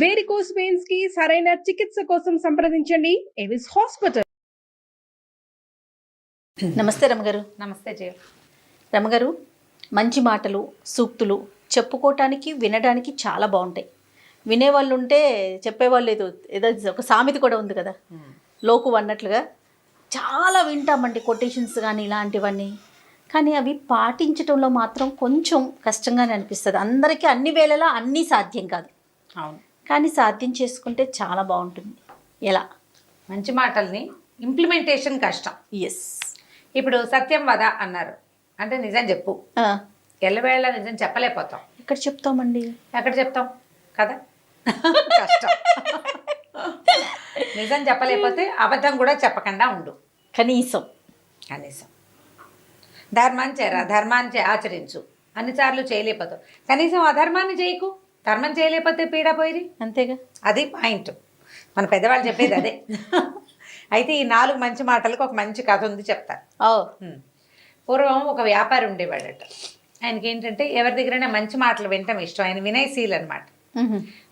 Varicose veins కి సరైన చికిత్స కోసం సంప్రదించండి ఎవిస్ హాస్పిటల్. నమస్తే రమగారు. నమస్తే జయ. రమగారు, మంచి మాటలు సూక్తులు చెప్పుకోవటానికి వినడానికి చాలా బాగుంటాయి. వినేవాళ్ళు ఉంటే చెప్పేవాళ్ళు ఏదో ఒక సామెత కూడా ఉంది కదా, లోకు అన్నట్లుగా చాలా వింటామండి కొటేషన్స్ కానీ ఇలాంటివన్నీ. కానీ అవి పాటించడంలో మాత్రం కొంచెం కష్టంగానే అనిపిస్తుంది. అందరికీ అన్ని వేళలా అన్నీ సాధ్యం కాదు. అవును, కానీ సాధ్యం చేసుకుంటే చాలా బాగుంటుంది. ఎలా? మంచి మాటల్ని ఇంప్లిమెంటేషన్ కష్టం. ఎస్. ఇప్పుడు సత్యం వద అన్నారు అంటే నిజం చెప్పు. ఎల్లవేళ నిజం చెప్పలేకపోతాం. ఎక్కడ చెప్తామండి? ఎక్కడ చెప్తాం కదా, కష్టం. నిజం చెప్పలేకపోతే అబద్ధం కూడా చెప్పకుండా ఉండు. కనీసం ధర్మం చేరా, ధర్మాన్ని ఆచరించు. అన్నిసార్లు చేయలేకపోతావు, కనీసం అధర్మాన్ని చేయకు. ధర్మం చేయలేకపోతే పీడా పోయిరి. అంతేగా, అది పాయింట్. మన పెద్దవాళ్ళు చెప్పేది అదే. అయితే ఈ 4 మంచి మాటలకు ఒక మంచి కథ ఉంది, చెప్తారు. పూర్వం ఒక వ్యాపారి ఉండేవాడట. ఆయనకి ఏంటంటే ఎవరి దగ్గరైనా మంచి మాటలు వినటం ఇష్టం. ఆయన వినయశీల్ అనమాట.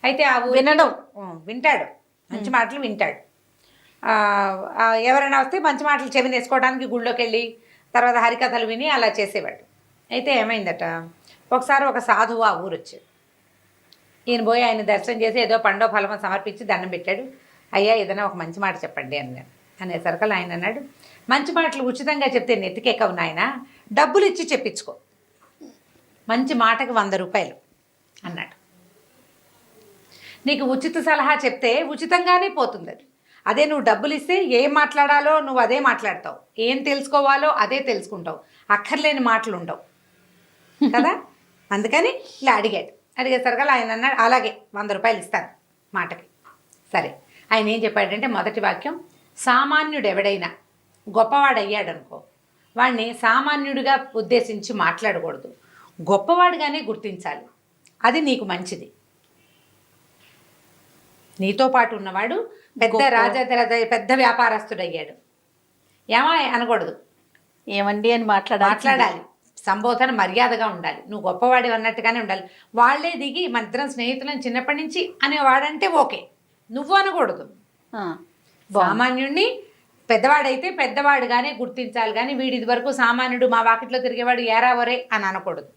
అయితే ఆ వినడం వింటాడు, మంచి మాటలు వింటాడు. ఎవరైనా వస్తే మంచి మాటలు చెవినేసుకోవడానికి గుళ్ళోకి వెళ్ళి తర్వాత హరికథలు విని అలా చేసేవాడు. అయితే ఏమైందట, ఒకసారి ఒక సాధువు ఆ ఊరు వచ్చాడు. ఈయన పోయి ఆయన దర్శనం చేసి ఏదో పండో ఫలమో సమర్పించి దండం పెట్టాడు. అయ్యా ఏదైనా ఒక మంచి మాట చెప్పండి అన్నాడు. అనేసరికల్ ఆయన అన్నాడు, మంచి మాటలు ఉచితంగా చెప్తే నెత్తికెక్కవు నాయన, డబ్బులు ఇచ్చి చెప్పించుకో. మంచి మాటకి 100 రూపాయలు అన్నాడు. నీకు ఉచిత సలహా చెప్తే ఉచితంగానే పోతుంది అది. అదే నువ్వు డబ్బులు ఇస్తే ఏం మాట్లాడాలో నువ్వు అదే మాట్లాడతావు, ఏం తెలుసుకోవాలో అదే తెలుసుకుంటావు, అక్కర్లేని మాటలు ఉండవు కదా. అందుకని ఇలా అడిగేసరికల్ ఆయన అన్నాడు, అలాగే 100 రూపాయలు ఇస్తాను మాటకి. సరే, ఆయన ఏం చెప్పాడంటే మొదటి వాక్యం, సామాన్యుడు ఎవడైనా గొప్పవాడయ్యాడనుకో వాడిని సామాన్యుడిగా ఉద్దేశించి మాట్లాడకూడదు, గొప్పవాడిగానే గుర్తించాలి. అది నీకు మంచిది. నీతో పాటు ఉన్నవాడు పెద్ద పెద్ద వ్యాపారస్తుడయ్యాడు, ఏమా అనకూడదు, ఏమండి అని మాట్లాడాలి. సంబోధన మర్యాదగా ఉండాలి, నువ్వు గొప్పవాడి అన్నట్టుగానే ఉండాలి. వాళ్ళే దిగి మన ఇద్దరం స్నేహితులను చిన్నప్పటి నుంచి అనేవాడంటే ఓకే, నువ్వు అనకూడదు. సామాన్యుడిని పెద్దవాడైతే పెద్దవాడుగానే గుర్తించాలి, కానీ వీడి ఇది వరకు సామాన్యుడు, మా వాకిట్లో తిరిగేవాడు ఏరావరే అని అనకూడదు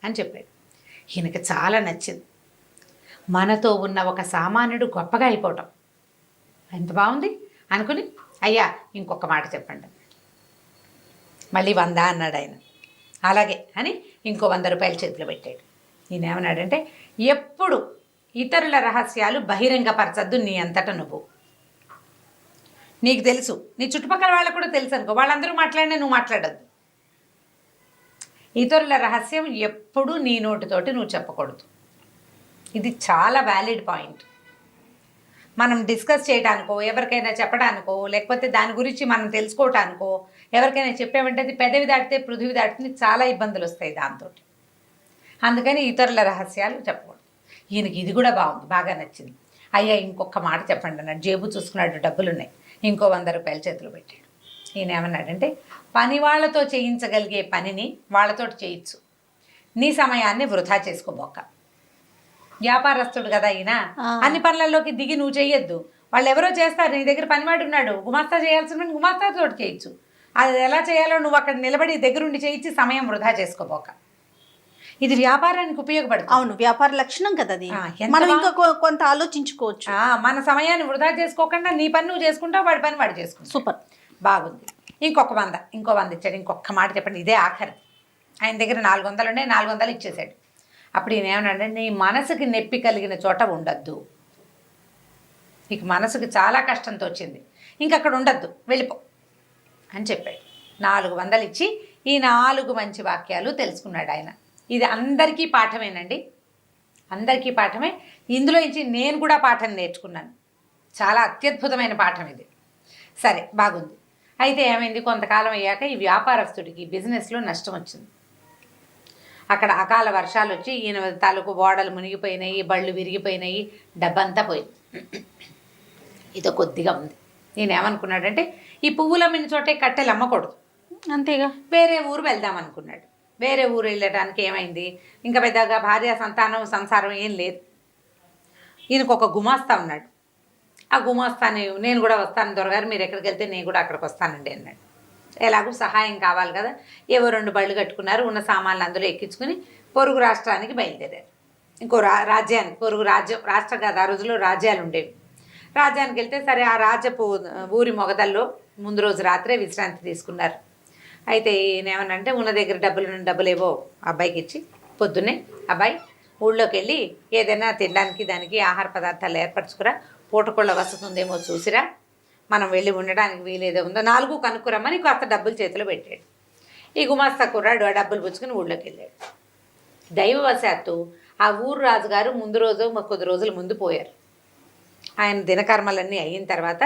అని చెప్పాడు. ఈయనకి చాలా నచ్చింది. మనతో ఉన్న ఒక సామాన్యుడు గొప్పగా అయిపోవటం ఎంత బాగుంది అనుకుని, అయ్యా ఇంకొక మాట చెప్పండి. మళ్ళీ 100 అన్నాడు ఆయన. అలాగే అని ఇంకో 100 రూపాయలు చేతిలో పెట్టాడు. ఈయన ఏమన్నాడంటే, ఎప్పుడు ఇతరుల రహస్యాలు బహిరంగపరచద్దు నీ అంతటా నువ్వు. నీకు తెలుసు, నీ చుట్టుపక్కల వాళ్ళకు కూడా తెలుసు అనుకో, వాళ్ళందరూ మాట్లాడినా నువ్వు మాట్లాడద్దు. ఇతరుల రహస్యం ఎప్పుడు నీ నోటితోటి నువ్వు చెప్పకూడదు. ఇది చాలా వ్యాలిడ్ పాయింట్. మనం డిస్కస్ చేయడానికో, ఎవరికైనా చెప్పడానికో, లేకపోతే దాని గురించి మనం తెలుసుకోవటానికో ఎవరికైనా చెప్పామంటే అది పెదవి దాటితే పృథివీ దాటితే చాలా ఇబ్బందులు వస్తాయి దాంతో. అందుకని ఇతరుల రహస్యాలు చెప్పకూడదు. ఈయనకి ఇది కూడా బాగుంది, బాగా నచ్చింది. అయ్యా ఇంకొక మాట చెప్పండి అన్నాడు. జేబు చూసుకున్నాడు, డబ్బులు ఉన్నాయి. ఇంకో 100 రూపాయలు చేతిలో పెట్టాడు. ఈయన ఏమన్నాడంటే, పని వాళ్ళతో చేయించగలిగే పనిని వాళ్ళతో చేయొచ్చు, నీ సమయాన్ని వృధా చేసుకోబోక. వ్యాపారస్తుడు కదా ఈయన, అన్ని పనులలోకి దిగి నువ్వు చేయొద్దు. వాళ్ళు ఎవరో చేస్తారు, నీ దగ్గర పనివాడు ఉన్నాడు, గుమాస్తా చేయాల్సిన గుమాస్తాతో చేయొచ్చు. అది ఎలా చేయాలో నువ్వు అక్కడ నిలబడి దగ్గరుండి చేయించి సమయం వృధా చేసుకోబోక. ఇది వ్యాపారానికి ఉపయోగపడుతుంది. అవును, వ్యాపార లక్షణం కదా అది. మనం ఇంకా కొంత ఆలోచించుకోవచ్చు. మన సమయాన్ని వృధా చేసుకోకుండా నీ పని నువ్వు చేసుకుంటావు, వాడి పని వాడు చేసుకుంటావు. సూపర్, బాగుంది. ఇంకో 100 ఇచ్చాడు. ఇంకొక మాట చెప్పండి, ఇదే ఆఖరి. ఆయన దగ్గర 400 ఉండే, 400 ఇచ్చేసాడు. అప్పుడు ఈయన ఏమన్నాడంటే, నీ మనసుకి నొప్పి కలిగిన చోట ఉండద్దు. నీకు మనసుకి చాలా కష్టంతో వచ్చింది, ఇంకక్కడ ఉండద్దు, వెళ్ళిపో అని చెప్పాడు. 400 ఇచ్చి ఈ 4 మంచి వాక్యాలు తెలుసుకున్నాడు ఆయన. ఇది అందరికీ పాఠమేనండి, అందరికీ పాఠమే. ఇందులో నుంచి నేను కూడా పాఠం నేర్చుకున్నాను. చాలా అత్యద్భుతమైన పాఠం ఇది. సరే, బాగుంది. అయితే ఏమైంది, కొంతకాలం అయ్యాక ఈ వ్యాపారస్తుడికి బిజినెస్లో నష్టం వచ్చింది. అక్కడ అకాల వర్షాలు వచ్చి ఈయన తాలూకు ఓడలు మునిగిపోయినాయి, బళ్ళు విరిగిపోయినాయి, డబ్బంతా పోయింది. ఇదో కొద్దిగా ఉంది. నేను ఏమనుకున్నాడంటే, ఈ పువ్వులు అమ్మిన చోటే కట్టెలు అమ్మకూడదు, అంతేగా వేరే ఊరు వెళ్దాం అనుకున్నాడు. వేరే ఊరు వెళ్ళడానికి ఏమైంది, ఇంకా పెద్దగా భార్య సంతానం సంసారం ఏం లేదు. ఈయనకు ఒక గుమాస్తా ఉన్నాడు. ఆ గుమాస్తాని నేను కూడా వస్తాను దొరగారు, మీరు ఎక్కడికి వెళ్తే నేను కూడా అక్కడికి వస్తానండి అన్నాడు. ఎలాగో సహాయం కావాలి కదా, ఏవో 2 బళ్ళు కట్టుకున్నారు, ఉన్న సామాన్లు అందులో ఎక్కించుకుని పొరుగు రాష్ట్రానికి బయలుదేరారు. ఇంకో రాజ్యానికి, పొరుగు రాష్ట్రం కాదు, ఆ రోజుల్లో రాజ్యాలు ఉండేవి. రాజ్యానికి వెళ్తే సరే ఆ రాజ్యపు ఊరి మొగదల్లో ముందు రోజు రాత్రే విశ్రాంతి తీసుకున్నారు. అయితే ఈయనేమనంటే ఉన్న దగ్గర డబ్బులు ఏవో అబ్బాయికి ఇచ్చి పొద్దున్నే అబ్బాయి ఊళ్ళోకి వెళ్ళి ఏదైనా తినడానికి దానికి ఆహార పదార్థాలు ఏర్పరచుకురా, పూటకోళ్ళ వసతి ఉందేమో చూసిరా, మనం వెళ్ళి ఉండడానికి వీలేదో ఉందో 4 కనుక్కురమ్మని కాస్త డబ్బులు చేతిలో పెట్టాడు. ఈ గుమాస్తా కుర్రాడు ఆ డబ్బులు పుచ్చుకుని ఊళ్ళోకి వెళ్ళాడు. దైవవశాత్తు ఆ ఊరు రాజుగారు ముందు రోజు కొద్ది రోజుల ముందు పోయారు. ఆయన దినకర్మలన్నీ అయిన తర్వాత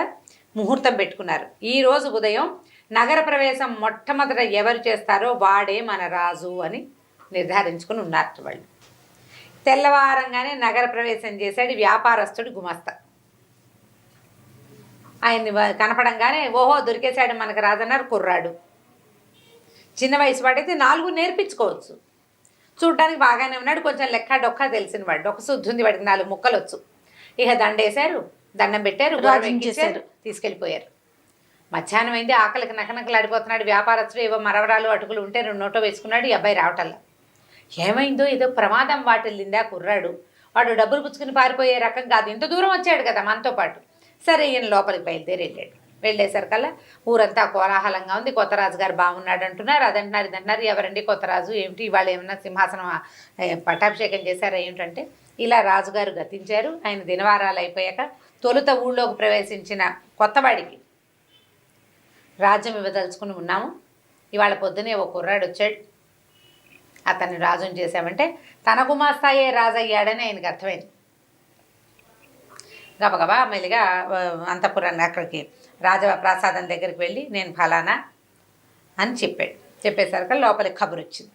ముహూర్తం పెట్టుకున్నారు. ఈ రోజు ఉదయం నగర ప్రవేశం మొట్టమొదట ఎవరు చేస్తారో వాడే మన రాజు అని నిర్ధారించుకుని ఉన్నారు వాళ్ళు. తెల్లవారంగానే నగర ప్రవేశం చేశాడు వ్యాపారస్తుడు గుమాస్తా. ఆయన్ని కనపడంగానే ఓహో దొరికేశాడు మనకు రాజన్నారు కుర్రాడు. చిన్న వయసు వాడైతే 4 నేర్పించుకోవచ్చు, చూడ్డానికి బాగానే ఉన్నాడు, కొంచెం లెక్క డొక్క తెలిసిన వాడు, డొక్క శుద్ధి ఉంది వాడికి, 4 ముక్కలు వచ్చు. ఇక దండేశారు, దండం పెట్టారు, చేశారు, తీసుకెళ్ళిపోయారు. మధ్యాహ్నం అయింది, ఆకలికి నకనకలాడిపోతున్నాడు వ్యాపారస్తుడు. ఏవో మరవరాలు అటుకులు ఉంటే 2 నోటో వేసుకున్నాడు. ఈ అబ్బాయి రావటల్లా. ఏమైందో ఏదో ప్రమాదం వాటిల్లిందా కుర్రాడు, వాడు డబ్బులు పుచ్చుకుని పారిపోయే రకం కాదు, ఇంత దూరం వచ్చాడు కదా మనతో పాటు. సరే ఈయన లోపలికి బయలుదేరి వెళ్ళాడు. వెళ్ళేసరికల్లా ఊరంతా కోలాహలంగా ఉంది. కొత్త రాజు గారు బాగున్నాడు అంటున్నారు, అదంటున్నారు ఇదంటున్నారు. ఎవరండి కొత్త రాజు, ఏమిటి ఇవాళ ఏమన్నా సింహాసనం పట్టాభిషేకం చేశారా ఏమిటంటే, ఇలా రాజుగారు గతించారు. ఆయన దినవారాలు అయిపోయాక తొలుత ఊళ్ళోకి ప్రవేశించిన కొత్తవాడికి రాజ్యం ఇవ్వదలుచుకుని ఉన్నాము. ఇవాళ పొద్దునే ఓ కుర్రాడు వచ్చాడు, అతన్ని రాజుని చేశామంటే తన గుమాస్తాయే రాజు అయ్యాడని ఆయనకు అర్థమైంది. గబగబా మెల్లిగా అంతఃపురాన్ని అక్కడికి రాజప్రాసాదం దగ్గరికి వెళ్ళి నేను ఫలానా అని చెప్పాడు. చెప్పేసరికి లోపలికి కబురు వచ్చింది.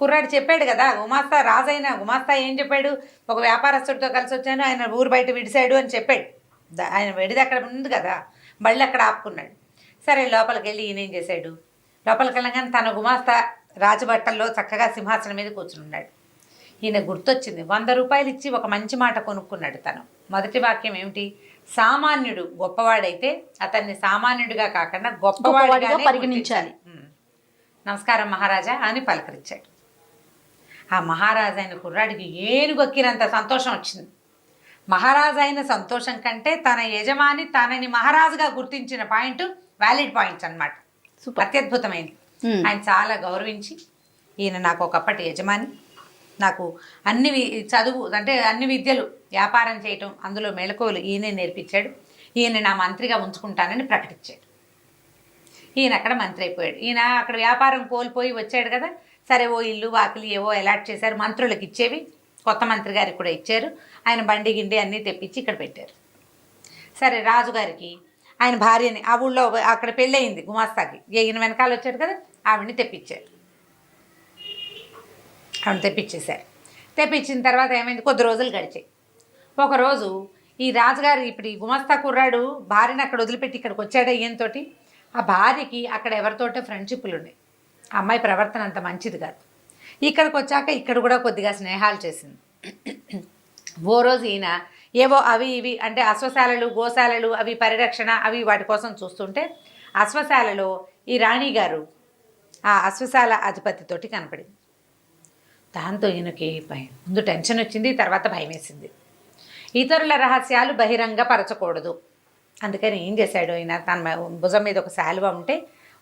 కుర్రాడు చెప్పాడు కదా, గుమాస్తా రాజైన గుమాస్తా ఏం చెప్పాడు, ఒక వ్యాపారస్తుడితో కలిసి వచ్చాను, ఆయన ఊరు బయట విడిశాడు అని చెప్పాడు. ఆయన విడిది అక్కడ ఉంది కదా, బళ్ళు అక్కడ ఆపుకున్నాడు. సరే లోపలికి వెళ్ళి ఈయన ఏం చేశాడు, లోపలికి వెళ్ళగానే తన గుమాస్తా రాజబట్టల్లో చక్కగా సింహాసనం మీద కూర్చుని ఉన్నాడు. ఈయన గుర్తొచ్చింది, 100 రూపాయలు ఇచ్చి ఒక మంచి మాట కొనుక్కున్నాడు తను. మొదటి వాక్యం ఏమిటి, సామాన్యుడు గొప్పవాడైతే అతన్ని సామాన్యుడిగా కాకుండా గొప్పవాడిగా పరిగణించాలి. నమస్కారం మహారాజా అని పలకరించాడు. ఆ మహారాజు అయిన కుర్రాడికి ఏనుగొక్కినంత సంతోషం వచ్చింది. మహారాజు అయిన సంతోషం కంటే తన యజమాని తనని మహారాజుగా గుర్తించిన పాయింట్ వ్యాలిడ్ పాయింట్స్ అన్నమాట. అత్యద్భుతమైంది. ఆయన చాలా గౌరవించి, ఈయన నాకు ఒకప్పటి యజమాని, నాకు అన్ని చదువు అంటే అన్ని విద్యలు, వ్యాపారం చేయటం, అందులో మెళకువలు ఈయనే నేర్పించాడు, ఈయన నా మంత్రిగా ఉంచుకుంటానని ప్రకటించాడు. ఈయన అక్కడ మంత్రి అయిపోయాడు. ఈయన అక్కడ వ్యాపారం కోల్పోయి వచ్చాడు కదా, సరే ఓ ఇల్లు వాకిలి ఏవో అలాట్ చేశారు, మంత్రులకు ఇచ్చేవి కొత్త మంత్రి గారికి కూడా ఇచ్చారు. ఆయన బండి గిండి అన్నీ తెప్పించి ఇక్కడ పెట్టారు. సరే రాజుగారికి ఆయన భార్యని, ఆ ఊళ్ళో అక్కడ పెళ్ళయింది గుమాస్తాకి, ఈయన వెనకాల వచ్చాడు కదా, ఆవిడని తెప్పించారు. ఆవిడ తెప్పించేశారు. తెప్పించిన తర్వాత ఏమైంది, కొద్ది రోజులు గడిచాయి. ఒకరోజు ఈ రాజుగారు ఇప్పుడు ఈ గుమాస్తా కుర్రాడు భార్యని అక్కడ వదిలిపెట్టి ఇక్కడికి వచ్చాడు. ఈయనతోటి ఆ భార్యకి అక్కడ ఎవరితోటో ఫ్రెండ్షిప్లు ఉన్నాయి. ఆ అమ్మాయి ప్రవర్తన అంత మంచిది కాదు. ఇక్కడికి వచ్చాక ఇక్కడ కూడా కొద్దిగా స్నేహాలు చేసింది. ఓ రోజు ఈయన ఏవో అవి ఇవి అంటే అశ్వశాలలు గోశాలలు అవి పరిరక్షణ అవి వాటి కోసం చూస్తుంటే అశ్వశాలలో ఈ రాణిగారు ఆ అశ్వశాల అధిపతితోటి కనపడింది. దాంతో ఈయనకి ముందు టెన్షన్ వచ్చింది, తర్వాత భయం వేసింది. ఇతరుల రహస్యాలు బహిరంగపరచకూడదు, అందుకని ఏం చేశాడు ఆయన, తన భుజం మీద ఒక శాలువ ఉంటే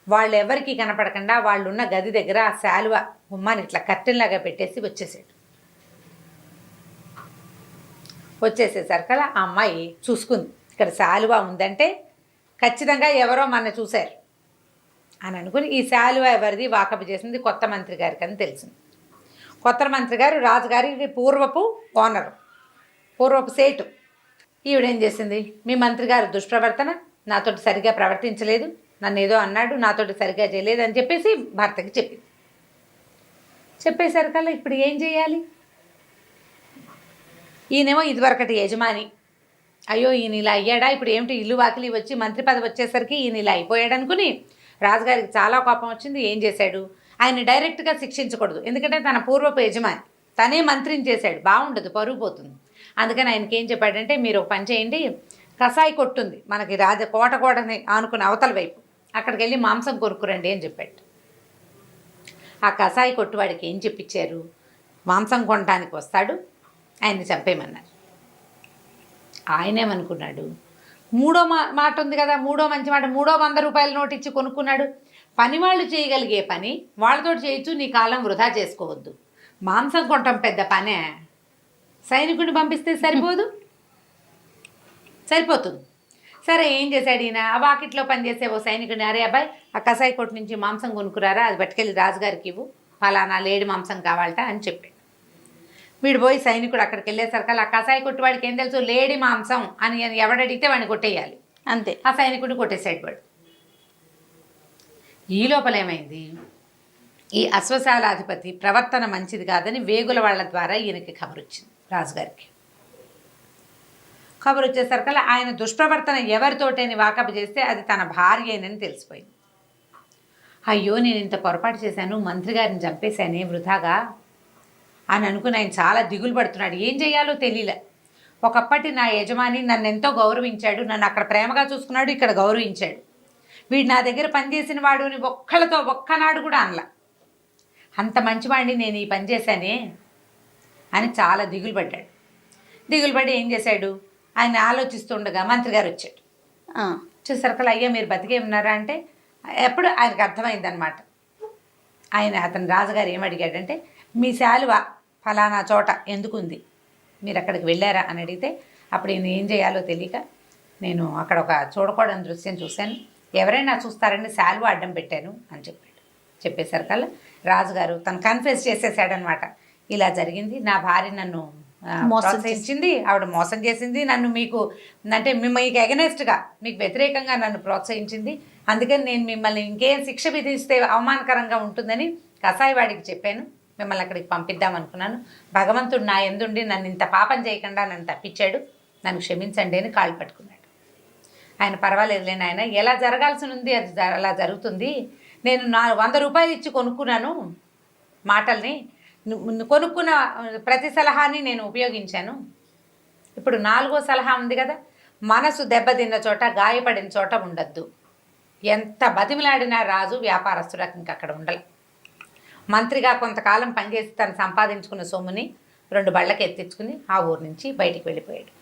వాళ్ళు ఎవరికి కనపడకుండా వాళ్ళు ఉన్న గది దగ్గర ఆ శాలువ గుమ్మాన్ని ఇట్లా కట్టెల్లాగా పెట్టేసి వచ్చేసాడు. వచ్చేసేసరికల్లా ఆ అమ్మాయి చూసుకుంది, ఇక్కడ శాలువ ఉందంటే ఖచ్చితంగా ఎవరో మన చూశారు అని అనుకుని ఈ శాలువ ఎవరిది వాకపు చేసింది కొత్త మంత్రి గారికి అని తెలిసింది. కొత్త మంత్రి గారు రాజుగారికి పూర్వపు ఓనరు, పూర్వపు సేటు. ఈవిడేం చేసింది, మీ మంత్రి గారు దుష్ప్రవర్తన, నాతోటి సరిగ్గా ప్రవర్తించలేదు, నన్ను ఏదో అన్నాడు, నాతోటి సరిగ్గా చేయలేదు అని చెప్పేసి భర్తకి చెప్పింది. చెప్పేసరికల్లా ఇప్పుడు ఏం చేయాలి, ఈయనేమో ఇదివరకటి యజమాని, అయ్యో ఈయన ఇలా అయ్యాడా, ఇప్పుడు ఏమిటి ఇల్లు వాకిలి వచ్చి మంత్రి పదవి వచ్చేసరికి ఈయన ఇలా అయిపోయాడు అనుకుని రాజుగారికి చాలా కోపం వచ్చింది. ఏం చేశాడు, ఆయన్ని డైరెక్ట్గా శిక్షించకూడదు, ఎందుకంటే తన పూర్వపు యజమాని, తనే మంత్రిని చేశాడు, బాగుండదు, పరుగు పోతుంది. అందుకని ఆయనకి ఏం చెప్పాడంటే, మీరు ఒక పని చేయండి, కసాయి కొట్టుంది మనకి కోటని ఆనుకుని అవతల వైపు, అక్కడికి వెళ్ళి మాంసం కొనుక్కురండి అని చెప్పాడు. ఆ కసాయి కొట్టువాడికి ఏం చెప్పించారు, మాంసం కొనడానికి వస్తాడు, ఆయన్ని చంపేయమన్నారు. ఆయనేమనుకున్నాడు, మూడో మాట ఉంది కదా, మూడో మంచి మాట, 300 రూపాయల నోటు ఇచ్చి కొనుక్కున్నాడు. పని వాళ్ళు చేయగలిగే పని వాళ్ళతో చేయొచ్చు, నీ కాలం వృధా చేసుకోవద్దు. మాంసం కొనటం పెద్ద పనే, సైనికుడిని పంపిస్తే సరిపోతుంది. సరే ఏం చేశాడు ఈయన, ఆ వాకిట్లో పనిచేసే ఓ సైనికుడిని, అరే అబ్బాయి ఆ కసాయి కొట్టు నుంచి మాంసం కొనుక్కురారా, అది పట్టుకెళ్ళి రాజుగారికి ఇవ్వు, ఫలానా లేడి మాంసం కావాలట అని చెప్పాడు. వీడు పోయి సైనికుడు అక్కడికి వెళ్ళేసరికి ఆ కసాయి కొట్టు వాడికి ఏం తెలుసు, లేడి మాంసం అని ఎవడడిగితే వాడిని కొట్టేయాలి అంతే. ఆ సైనికుడిని కొట్టేసాడు వాడు. ఈ లోపల ఏమైంది, ఈ అశ్వశాలాధిపతి ప్రవర్తన మంచిది కాదని వేగుల వాళ్ళ ద్వారా ఈయనకి ఖబరు వచ్చింది, రాజుగారికి ఖబరు వచ్చేసరికి ఆయన దుష్ప్రవర్తన ఎవరితోటని వాకపు చేస్తే అది తన భార్యేనని తెలిసిపోయింది. అయ్యో నేను ఇంత పొరపాటు చేశాను, మంత్రి గారిని చంపేశానే వృధాగా అని అనుకుని ఆయన చాలా దిగులు పడుతున్నాడు. ఏం చేయాలో తెలియలే. ఒకప్పటి నా యజమాని నన్ను ఎంతో గౌరవించాడు, నన్ను అక్కడ ప్రేమగా చూసుకున్నాడు, ఇక్కడ గౌరవించాడు. వీడు నా దగ్గర పనిచేసిన వాడు అని ఒక్కనాడు కూడా అనలా. అంత మంచివాడిని నేను ఈ పని చేశానే అని చాలా దిగులు పడ్డాడు. దిగులు పడి ఏం చేశాడు, ఆయన ఆలోచిస్తుండగా మంత్రి గారు వచ్చాడు. చూసరికి అయ్యా మీరు బతికే ఉన్నారా అంటే, ఎప్పుడు ఆయనకు అర్థమైందనమాట. అతను రాజుగారు ఏమడిగాడంటే, మీ శాలువ ఫలానా చోట ఎందుకుంది, మీరు అక్కడికి వెళ్ళారా అని అడిగితే, అప్పుడు నేను ఏం చేయాలో తెలియక నేను అక్కడ ఒక చూడకూడని దృశ్యం చూశాను, ఎవరైనా చూస్తారని శాలువ అడ్డం పెట్టాను అని చెప్పాడు. చెప్పేసరికల్లా రాజుగారు తను కన్ఫెస్ చేసేసాడనమాట, ఇలా జరిగింది, నా భార్య నన్ను ప్రోత్సహించింది, ఆవిడ మోసం చేసింది, నన్ను మీకు ఎగనెస్ట్గా మీకు వ్యతిరేకంగా నన్ను ప్రోత్సహించింది, అందుకని నేను మిమ్మల్ని ఇంకేం శిక్ష విధిస్తే అవమానకరంగా ఉంటుందని కసాయివాడికి చెప్పాను, మిమ్మల్ని అక్కడికి పంపిద్దామనుకున్నాను. భగవంతుడు నా ఎందుండి నన్ను ఇంత పాపం చేయకుండా నన్ను తప్పించాడు, నన్ను క్షమించండి అని కాళ్ళు పట్టుకున్నాడు. ఆయన పర్వాలేదులే నాయన, ఎలా జరగాల్సి ఉంది అది అలా జరుగుతుంది, నేను 100 రూపాయలు ఇచ్చి కొనుక్కున్నాను మాటల్ని, కొనుక్కున్న ప్రతి సలహాని నేను ఉపయోగించాను. ఇప్పుడు 4వ సలహా ఉంది కదా, మనసు దెబ్బతిన్న చోట గాయపడిన చోట ఉండద్దు. ఎంత బతిమిలాడినా రాజు వ్యాపారస్తులకు ఇంక అక్కడ ఉండాలి. మంత్రిగా కొంతకాలం పనిచేసి తను సంపాదించుకున్న సొమ్ముని 2 బళ్ళకి ఎత్తించుకుని ఆ ఊరు నుంచి బయటికి వెళ్ళిపోయాడు.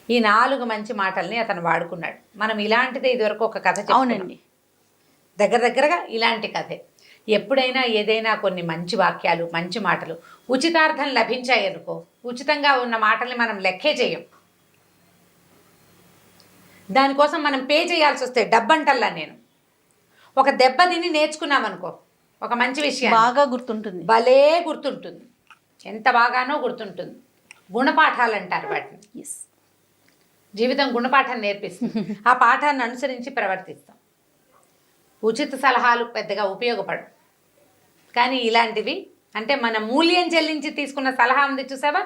ఈ 4 మంచి మాటల్ని అతను వాడుకున్నాడు. మనం ఇలాంటిదే ఇదివరకు ఒక కథ చెప్పుకున్నాం, దగ్గరగా ఇలాంటి కథే. ఎప్పుడైనా ఏదైనా కొన్ని మంచి వాక్యాలు, మంచి మాటలు ఉచితార్థం లభించాయి అనుకో, ఉచితంగా ఉన్న మాటల్ని మనం లెక్కే చేయం, దానికోసం మనం పే చేయాల్సి వస్తే డబ్బంటల్లా. నేను ఒక దెబ్బ తిని నేర్చుకున్నామనుకో, ఒక మంచి విషయం బాగా గుర్తుంటుంది, భలే గుర్తుంటుంది, ఎంత బాగానో గుర్తుంటుంది. గుణపాఠాలు అంటారు వాటిని. జీవితం గుణపాఠం నేర్పిస్తుంది, ఆ పాఠాన్ని అనుసరించి ప్రవర్తిస్తాం. ఉచిత సలహాలు పెద్దగా ఉపయోగపడవు, కానీ ఇలాంటివి అంటే మన మూల్యం చెల్లించి తీసుకున్న సలహా ఉంది చూసావా,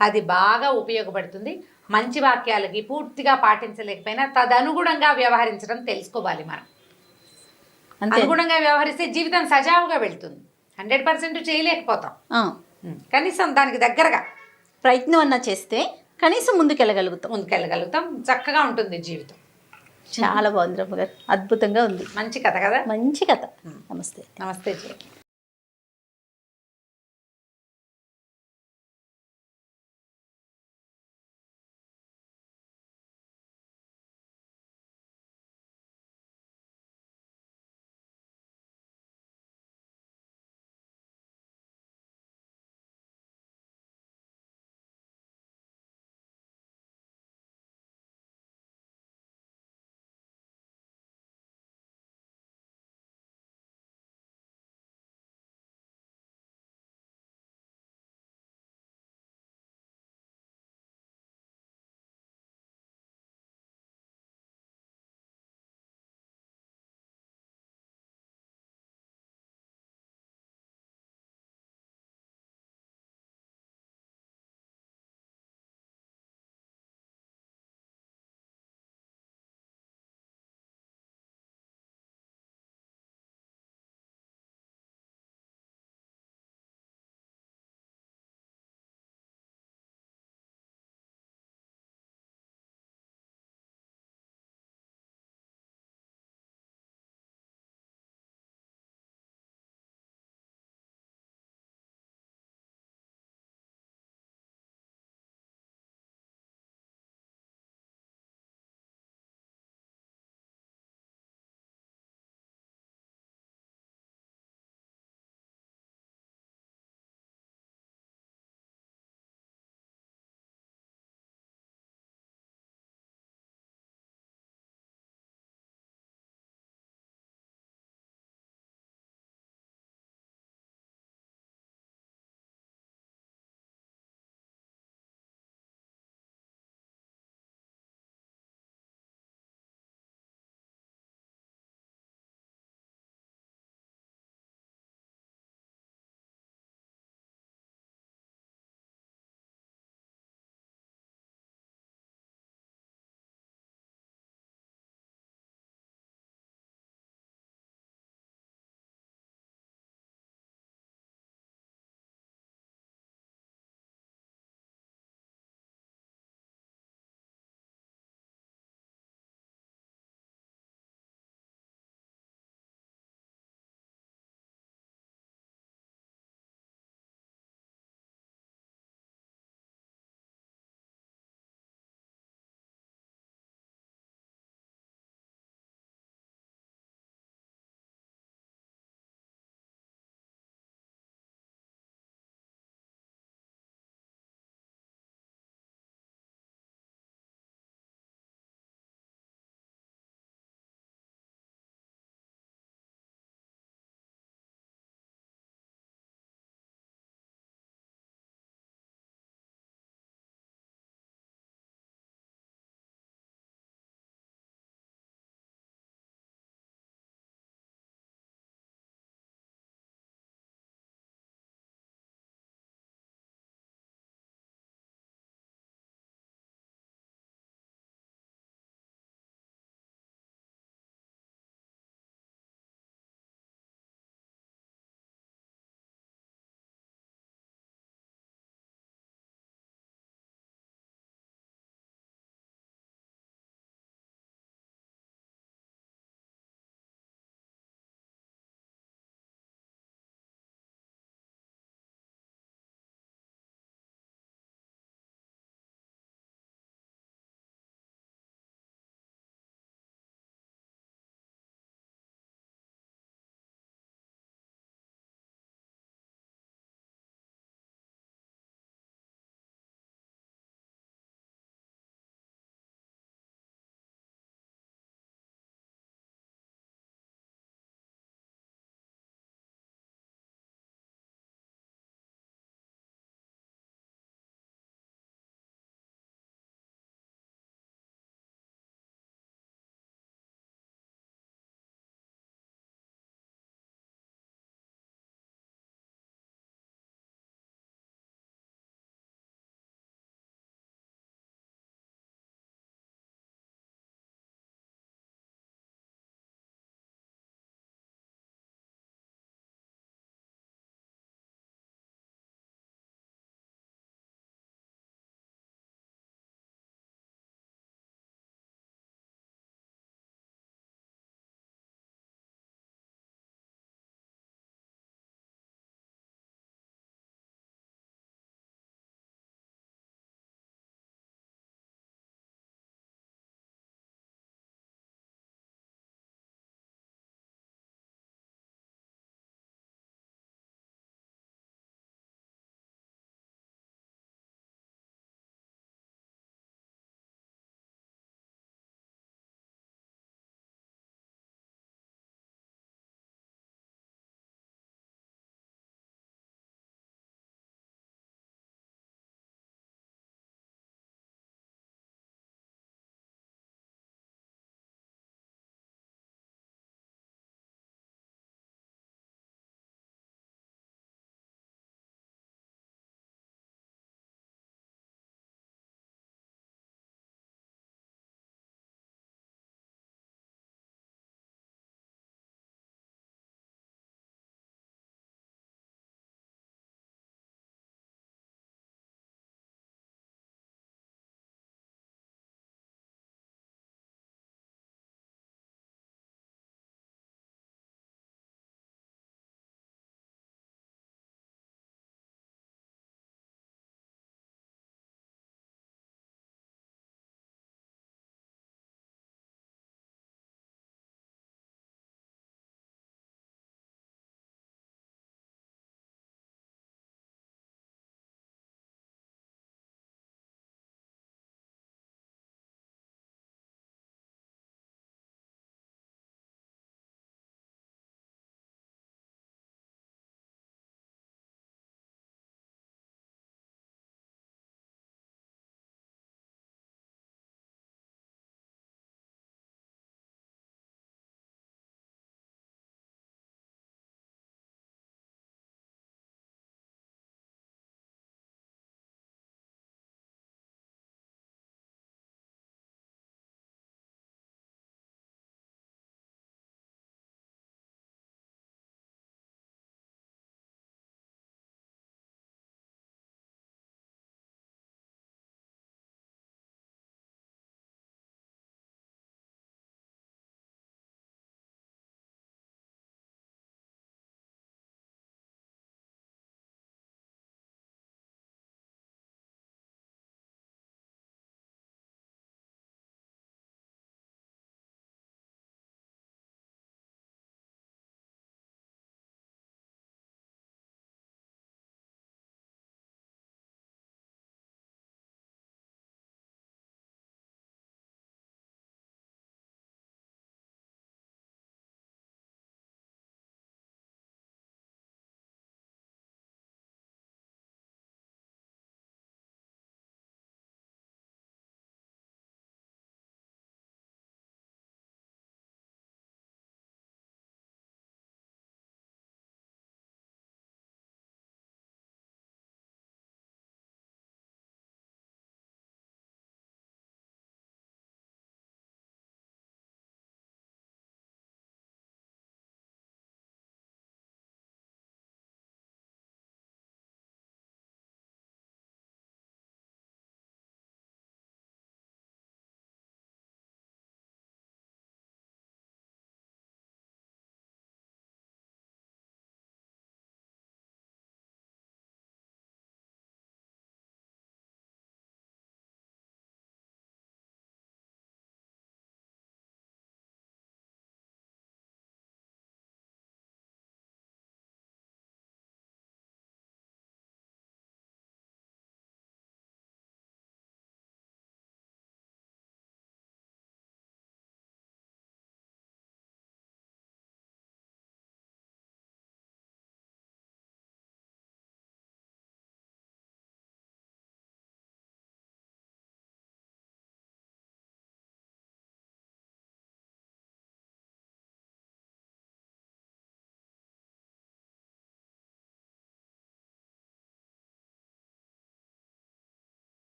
అది బాగా ఉపయోగపడుతుంది. మంచి వాక్యాలకి పూర్తిగా పాటించలేకపోయినా తదనుగుణంగా వ్యవహరించడం తెలుసుకోవాలి. మనం అనుగుణంగా వ్యవహరిస్తే జీవితం సజావుగా వెళ్తుంది. 100% చేయలేకపోతాం, కనీసం దానికి దగ్గరగా ప్రయత్నం అన్నా చేస్తే కనీసం ముందుకెళ్ళగలుగుతాం, చక్కగా ఉంటుంది జీవితం. చాలా బాగుంది రమ్మ గారు, అద్భుతంగా ఉంది. మంచి కథ కదా, మంచి కథ. నమస్తే. నమస్తే జయ.